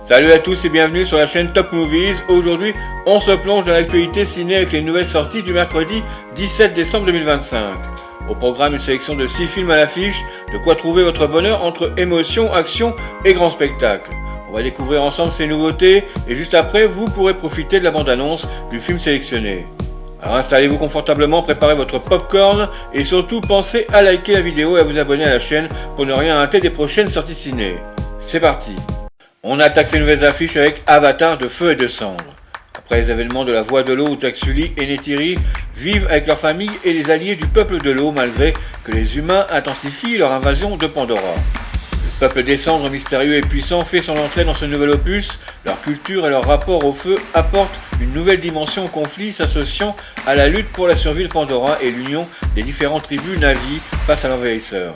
Salut à tous et bienvenue sur la chaîne Top Movies. Aujourd'hui, on se plonge dans l'actualité ciné avec les nouvelles sorties du mercredi 17 décembre 2025. Au programme, une sélection de 6 films à l'affiche, de quoi trouver votre bonheur entre émotion, action et grand spectacle. On va découvrir ensemble ces nouveautés et juste après, vous pourrez profiter de la bande-annonce du film sélectionné. Alors installez-vous confortablement, préparez votre popcorn et surtout pensez à liker la vidéo et à vous abonner à la chaîne pour ne rien rater des prochaines sorties ciné. C'est parti. On attaque ces nouvelles affiches avec Avatar de feu et de cendre. Après les événements de la Voie de l'eau où Jack Sully et Neytiri vivent avec leur famille et les alliés du peuple de l'eau malgré que les humains intensifient leur invasion de Pandora. Le peuple des cendres mystérieux et puissant fait son entrée dans ce nouvel opus. Leur culture et leur rapport au feu apportent une nouvelle dimension au conflit s'associant à la lutte pour la survie de Pandora et l'union des différentes tribus Na'vi face à l'envahisseur.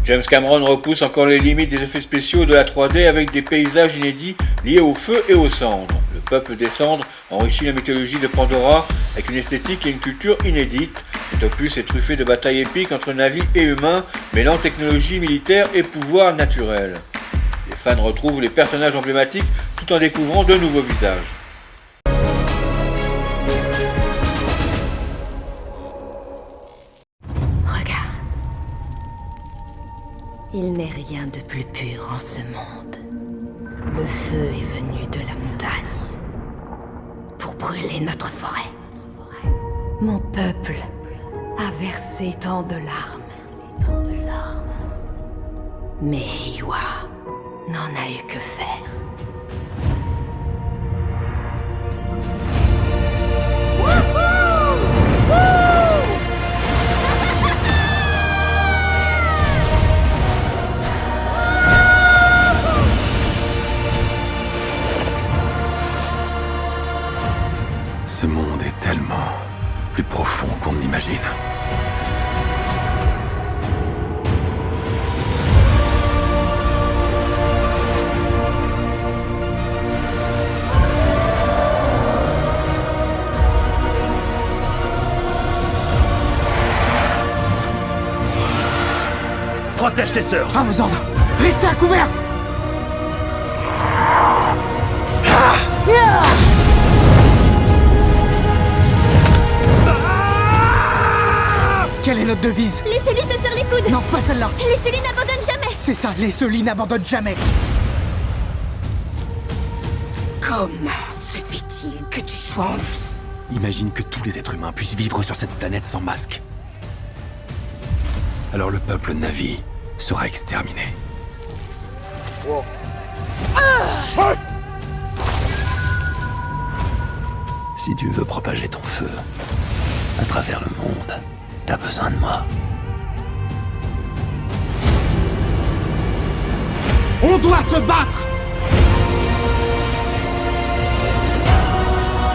James Cameron repousse encore les limites des effets spéciaux de la 3D avec des paysages inédits liés au feu et aux cendres. Le peuple des cendres enrichit la mythologie de Pandora avec une esthétique et une culture inédites. Cet opus est truffé de batailles épiques entre Na'vi et humains, mêlant technologie militaire et pouvoir naturel. Les fans retrouvent les personnages emblématiques tout en découvrant de nouveaux visages. Il n'est rien de plus pur en ce monde. Le feu est venu de la montagne pour brûler notre forêt. Mon peuple a versé tant de larmes. Mais Eywa n'en a eu que faire. Ce monde est tellement plus profond qu'on ne l'imagine. Protège tes sœurs! À vos ordres! Restez à couvert! Quelle est notre devise? Laissez-lui se serrer les coudes! Non, pas celle-là! Les Sully n'abandonnent jamais! C'est ça, les Sully n'abandonnent jamais! Comment se fait-il que tu sois en vie? Imagine que tous les êtres humains puissent vivre sur cette planète sans masque. Alors le peuple Na'vi sera exterminé. Si tu veux propager ton feu à travers le monde, t'as besoin de moi. On doit se battre!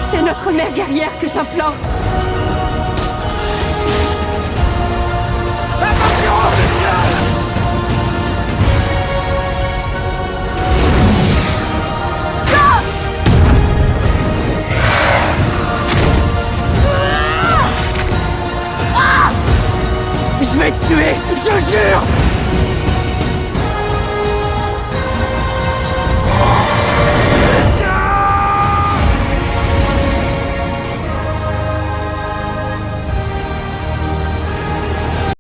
C'est notre mère guerrière que j'implore. Je vais te tuer, je jure!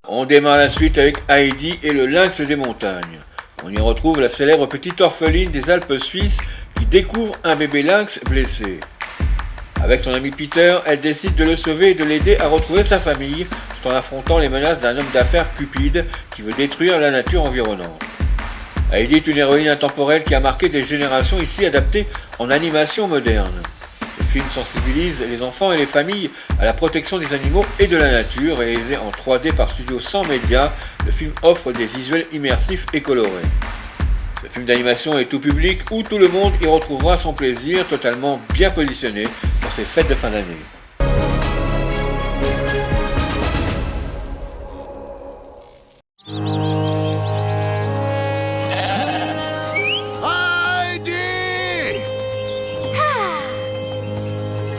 On démarre la suite avec Heidi et le lynx des montagnes. On y retrouve la célèbre petite orpheline des Alpes suisses qui découvre un bébé lynx blessé. Avec son ami Peter, elle décide de le sauver et de l'aider à retrouver sa famille tout en affrontant les menaces d'un homme d'affaires cupide qui veut détruire la nature environnante. Heidi est une héroïne intemporelle qui a marqué des générations ici adaptée en animation moderne. Le film sensibilise les enfants et les familles à la protection des animaux et de la nature. Réalisé en 3D par Studio 100 Média, le film offre des visuels immersifs et colorés. Ce film d'animation est tout public où tout le monde y retrouvera son plaisir, totalement bien positionné pour ces fêtes de fin d'année.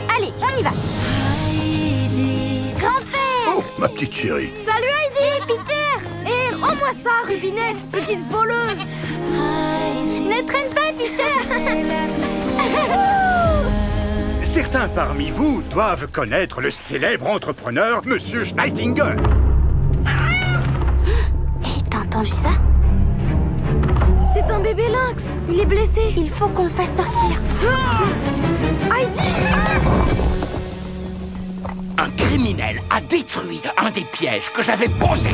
Allez, on y va! Grand-père! Ma petite chérie. Salut Heidi! Peter! Et rends-moi Rends-moi ça, Rubinette, petite voleuse. Ne traîne pas, Peter. Certains parmi vous doivent connaître le célèbre entrepreneur Monsieur Schneidinger. Hé, t'as entendu ça? C'est un bébé lynx. Il est blessé. Il faut qu'on le fasse sortir. Heidi! Un criminel a détruit un des pièges que j'avais posés.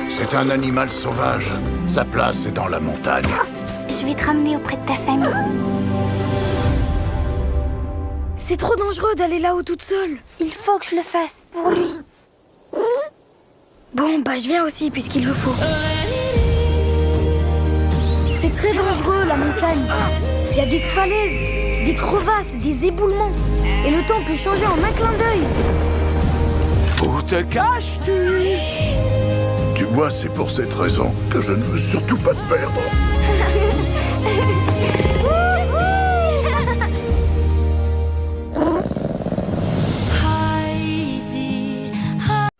C'est un animal sauvage. Sa place est dans la montagne. Je vais te ramener auprès de ta famille. C'est trop dangereux d'aller là-haut toute seule. Il faut que je le fasse pour lui. Bon, bah je viens aussi puisqu'il le faut. C'est très dangereux la montagne. Il y a des falaises, des crevasses, des éboulements. Et le temps peut changer en un clin d'œil. Où te caches-tu? Tu vois, c'est pour cette raison que je ne veux surtout pas te perdre.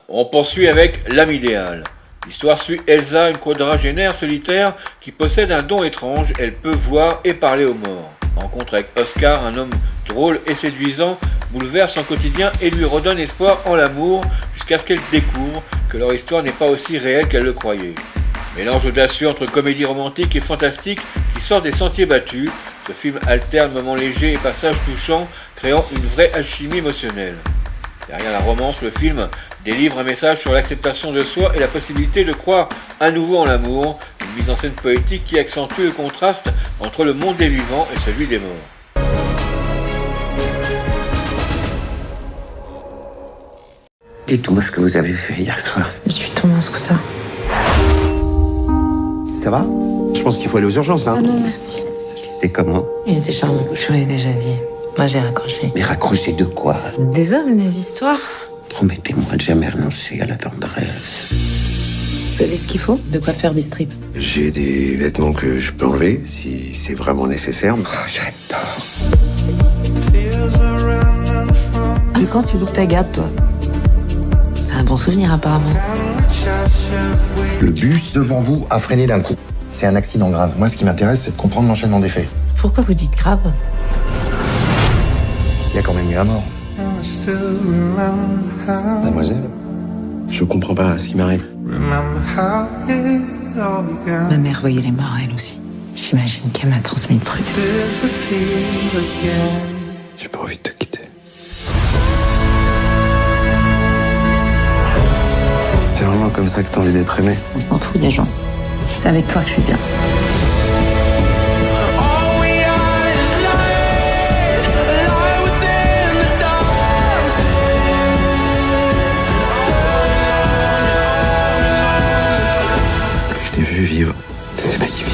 On poursuit avec l'âme idéale. L'histoire suit Elsa, une quadragénaire solitaire qui possède un don étrange. Elle peut voir et parler aux morts. Rencontre avec Oscar, un homme drôle et séduisant, bouleverse son quotidien et lui redonne espoir en l'amour jusqu'à ce qu'elle découvre que leur histoire n'est pas aussi réelle qu'elle le croyait. Mélange audacieux entre comédie romantique et fantastique qui sort des sentiers battus, ce film alterne moments légers et passages touchants, créant une vraie alchimie émotionnelle. Derrière la romance, le film délivre un message sur l'acceptation de soi et la possibilité de croire à nouveau en l'amour, une mise en scène poétique qui accentue le contraste entre le monde des vivants et celui des morts. Dites-moi ce que vous avez fait hier soir. Je suis tombée en scooter. Ça va? Je pense qu'il faut aller aux urgences, là. Ah non, merci. Et comment? Il était charmant, je vous l'ai déjà dit. Moi, j'ai raccroché. Mais raccroché de quoi? Des hommes, des histoires. Promettez-moi de jamais renoncer à la tendresse. Vous avez ce qu'il faut? De quoi faire des strips? J'ai des vêtements que je peux enlever, si c'est vraiment nécessaire. Oh, j'adore. De quand tu loues ta garde, toi? C'est un bon souvenir, apparemment. Le bus devant vous a freiné d'un coup. C'est un accident grave. Moi, ce qui m'intéresse, c'est de comprendre l'enchaînement des faits. Pourquoi vous dites grave? Il y a quand même eu un mort. Mademoiselle, Je comprends pas ce qui m'arrive. Ma mère voyait les morts, elle aussi. J'imagine qu'elle m'a transmis le truc. J'ai pas envie de te quitter. C'est vraiment comme ça que t'as envie d'être aimé? On s'en fout des gens. C'est avec toi que je suis bien. Je t'ai vu vivre. C'est magnifique.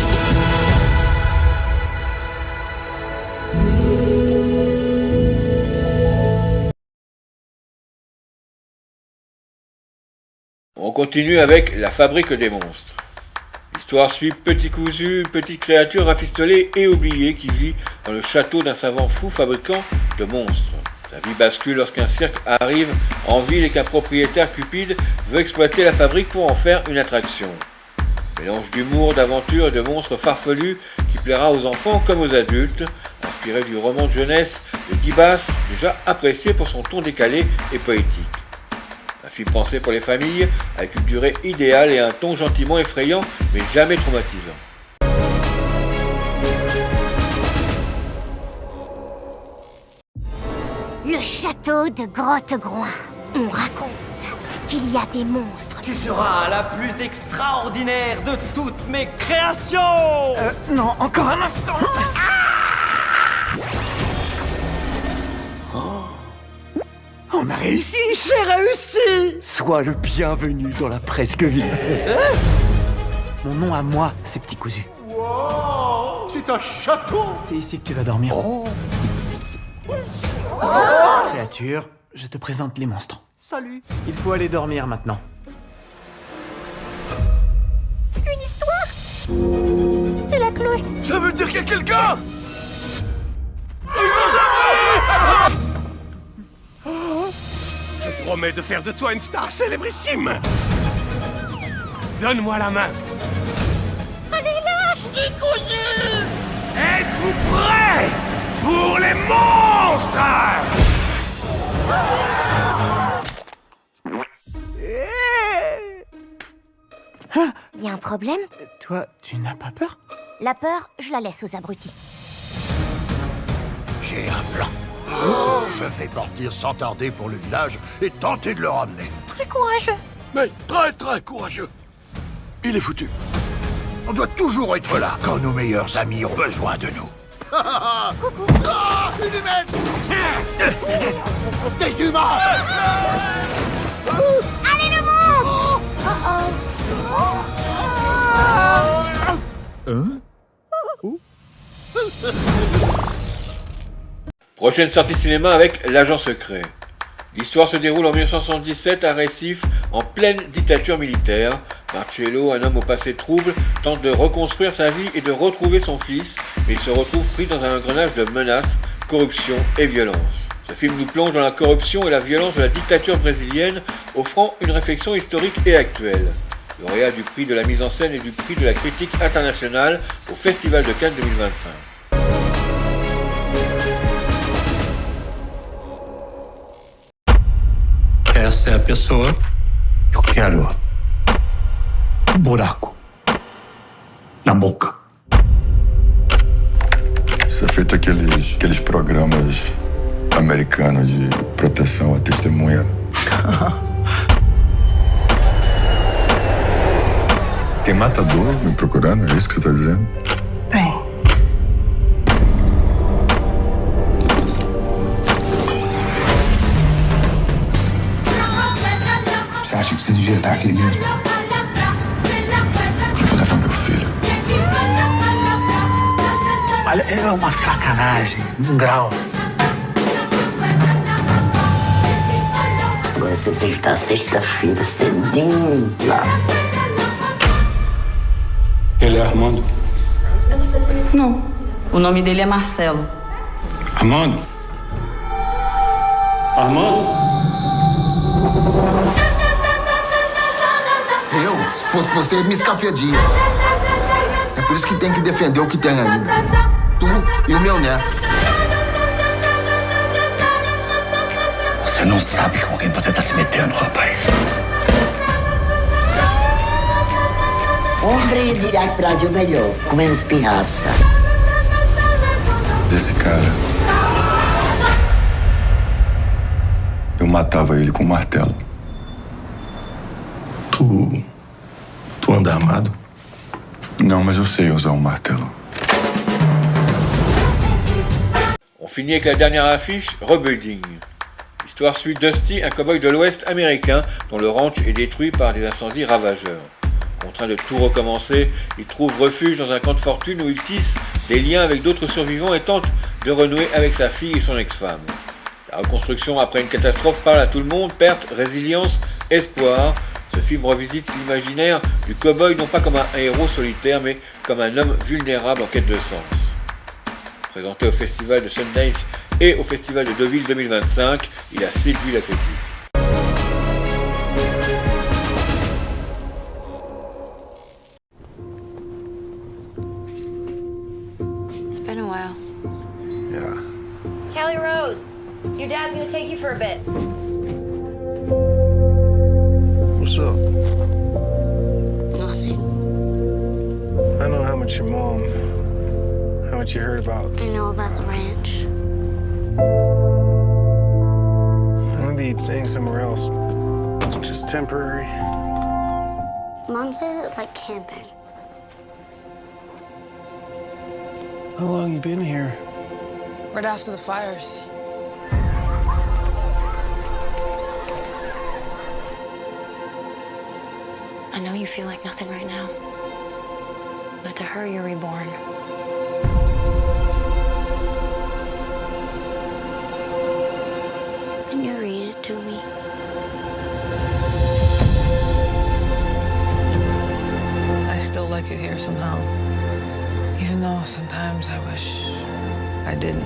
On continue avec La Fabrique des monstres. L'histoire suit Petit Cousu, une petite créature rafistolée et oubliée qui vit dans le château d'un savant fou fabricant de monstres. Sa vie bascule lorsqu'un cirque arrive en ville et qu'un propriétaire cupide veut exploiter la fabrique pour en faire une attraction. Mélange d'humour, d'aventure et de monstres farfelus qui plaira aux enfants comme aux adultes, inspiré du roman de jeunesse de Guy Basse, déjà apprécié pour son ton décalé et poétique. Un film pensé pour les familles, avec une durée idéale et un ton gentiment effrayant, mais jamais traumatisant. Le château de Grotte-Groin. On raconte qu'il y a des monstres. Tu seras la plus extraordinaire de toutes mes créations. Non, encore un instant. On a réussi. J'ai réussi. Sois le bienvenu dans la presque ville. Mon nom à moi, c'est Petit Cousu. Wow, c'est un château. C'est ici que tu vas dormir. Créature, je te présente les monstres. Salut. Il faut aller dormir maintenant. Une histoire. C'est la cloche. Ça veut dire qu'il y a quelqu'un. Je promets de faire de toi une star célébrissime. Donne-moi la main. Allez, lâche, petit cousu! Êtes-vous prêts pour les monstres? Y a un problème? Toi, tu n'as pas peur? La peur, je la laisse aux abrutis. J'ai un plan. Je vais partir sans tarder pour le village et tenter de le ramener. Très courageux. Mais très très courageux. Il est foutu. On doit toujours être là quand nos meilleurs amis ont besoin de nous. Coucou. Ah, une humaine. Des humains. Allez, le monstre! Prochaine sortie cinéma avec L'Agent Secret. L'histoire se déroule en 1977 à Recife, en pleine dictature militaire. Marcello, un homme au passé trouble, tente de reconstruire sa vie et de retrouver son fils, mais il se retrouve pris dans un engrenage de menaces, corruption et violence. Ce film nous plonge dans la corruption et la violence de la dictature brésilienne, offrant une réflexion historique et actuelle. Lauréat du prix de la mise en scène et du prix de la critique internationale au Festival de Cannes 2025. Essa é a pessoa. Eu quero buraco na boca. Isso é feito aqueles programas americanos de proteção à testemunha. Tem matador me procurando, é isso que você tá dizendo? Tem. Você acha que você devia estar aqui mesmo? Eu vou levar meu filho. Olha, é uma sacanagem, um grau. Você tem que estar sexta-feira cedinho lá. Ele é Armando? Não. O nome dele é Marcelo. Armando? Armando? Eu, se fosse você, me escafedia. É por isso que tem que defender o que tem ainda. Tu e o meu neto. Você não sabe com quem você tá se metendo, rapaz. Homem dirá que o Brasil melhor, com menos pirraça. Desse cara. Eu matava ele com um martelo. Tu anda armado? Não, mas eu sei usar um martelo. On finit avec la dernière affiche, Rebuilding. L'histoire suit Dusty, un cow-boy de l'Ouest américain dont le ranch est détruit par des incendies ravageurs. Contraint de tout recommencer, il trouve refuge dans un camp de fortune où il tisse des liens avec d'autres survivants et tente de renouer avec sa fille et son ex-femme. La reconstruction après une catastrophe parle à tout le monde, perte, résilience, espoir. Ce film revisite l'imaginaire du cow-boy non pas comme un héros solitaire, mais comme un homme vulnérable en quête de sens. Présenté au festival de Sundance et au festival de Deauville 2025, il a séduit la critique. It's been a while. Yeah. Callie Rose, your dad's gonna take you for a bit. What's up? Nothing. I know how much your mom, how much you heard about. I know about the ranch. I'm gonna be staying somewhere else. It's just temporary. Mom says it's like camping. How long you been here? Right after the fires. I know you feel like nothing right now. But to her, you're reborn. Can you read it to me? I still like it here somehow. Even though sometimes I wish I didn't.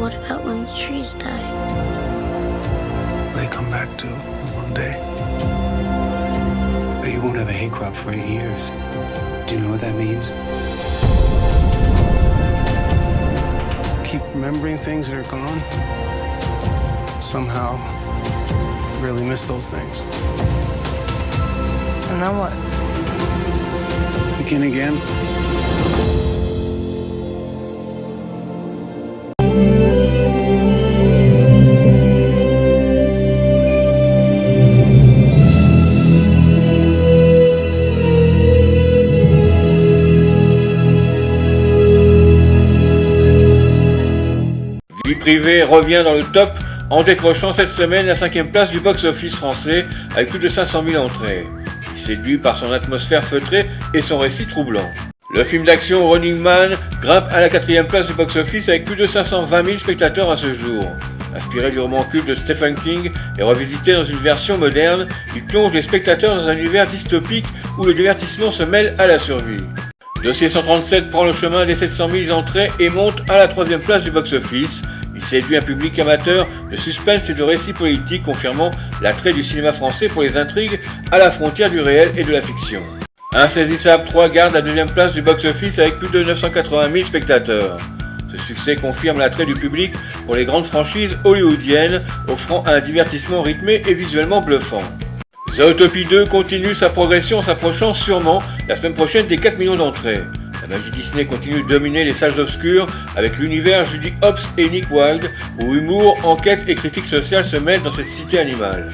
what about when the trees die? They come back too, one day. But you won't have a hay crop for 8 years. Do you know what that means? Keep remembering things that are gone. Somehow, really miss those things. And then what? Begin again. Vie privée revient dans le top en décrochant cette semaine la 5e place du box-office français avec plus de 500 000 entrées. Il séduit par son atmosphère feutrée et son récit troublant. Le film d'action Running Man grimpe à la 4e place du box-office avec plus de 520 000 spectateurs à ce jour. Inspiré du roman culte de Stephen King et revisité dans une version moderne, il plonge les spectateurs dans un univers dystopique où le divertissement se mêle à la survie. Dossier 137 prend le chemin des 700 000 entrées et monte à la 3e place du box-office. Il séduit un public amateur de suspense et de récits politiques, confirmant l'attrait du cinéma français pour les intrigues à la frontière du réel et de la fiction. Insaisissable 3 garde la 2e place du box-office avec plus de 980 000 spectateurs. Ce succès confirme l'attrait du public pour les grandes franchises hollywoodiennes, offrant un divertissement rythmé et visuellement bluffant. Zootopie 2 continue sa progression en s'approchant sûrement la semaine prochaine des 4 millions d'entrées. La magie Disney continue de dominer les salles obscures avec l'univers Judy Hopps et Nick Wilde, où humour, enquête et critique sociale se mêlent dans cette cité animale.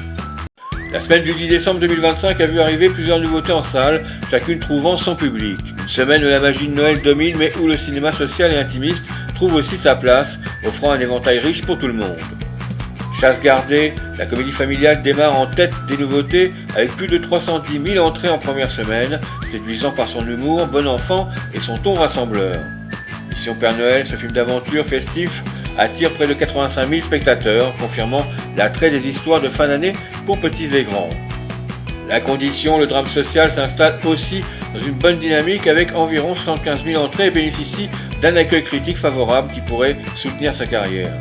La semaine du 10 décembre 2025 a vu arriver plusieurs nouveautés en salle, chacune trouvant son public. Une semaine où la magie de Noël domine, mais où le cinéma social et intimiste trouve aussi sa place, offrant un éventail riche pour tout le monde. Chasse gardée, la comédie familiale démarre en tête des nouveautés avec plus de 310 000 entrées en première semaine, séduisant par son humour, bon enfant et son ton rassembleur. Mission Père Noël, ce film d'aventure festif, attire près de 85 000 spectateurs, confirmant l'attrait des histoires de fin d'année pour petits et grands. La Condition, le drame social, s'installe aussi dans une bonne dynamique avec environ 75 000 entrées et bénéficie d'un accueil critique favorable qui pourrait soutenir sa carrière.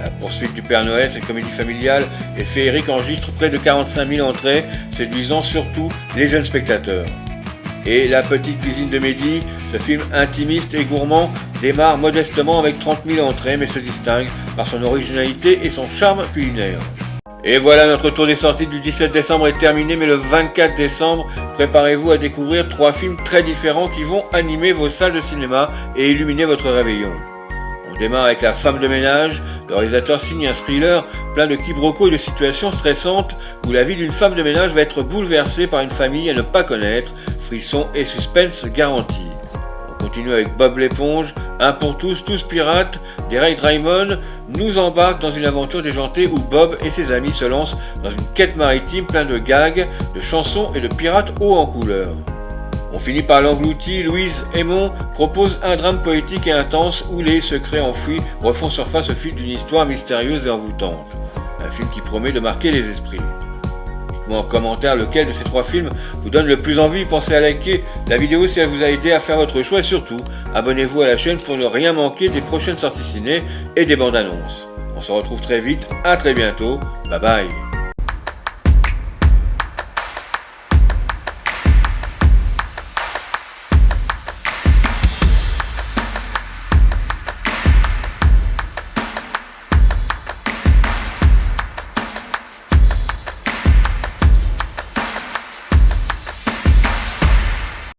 La poursuite du Père Noël, cette comédie familiale et féerique enregistre près de 45 000 entrées, séduisant surtout les jeunes spectateurs. Et La Petite Cuisine de Mehdi, ce film intimiste et gourmand, démarre modestement avec 30 000 entrées, mais se distingue par son originalité et son charme culinaire. Et voilà, notre tour des sorties du 17 décembre est terminé, mais le 24 décembre, préparez-vous à découvrir 3 films très différents qui vont animer vos salles de cinéma et illuminer votre réveillon. On démarre avec La Femme de ménage. Le réalisateur signe un thriller plein de quiproquos et de situations stressantes où la vie d'une femme de ménage va être bouleversée par une famille à ne pas connaître, frissons et suspense garantis. On continue avec Bob l'éponge, un pour tous pirates, d'Eric Draymond nous embarque dans une aventure déjantée où Bob et ses amis se lancent dans une quête maritime plein de gags, de chansons et de pirates hauts en couleur. On finit par l'englouti, Louise Aymon propose un drame poétique et intense où les secrets enfouis refont surface au fil d'une histoire mystérieuse et envoûtante. Un film qui promet de marquer les esprits. Dites-moi en commentaire lequel de ces 3 films vous donne le plus envie. Pensez à liker la vidéo si elle vous a aidé à faire votre choix et surtout, abonnez-vous à la chaîne pour ne rien manquer des prochaines sorties ciné et des bandes annonces. On se retrouve très vite, à très bientôt, bye bye.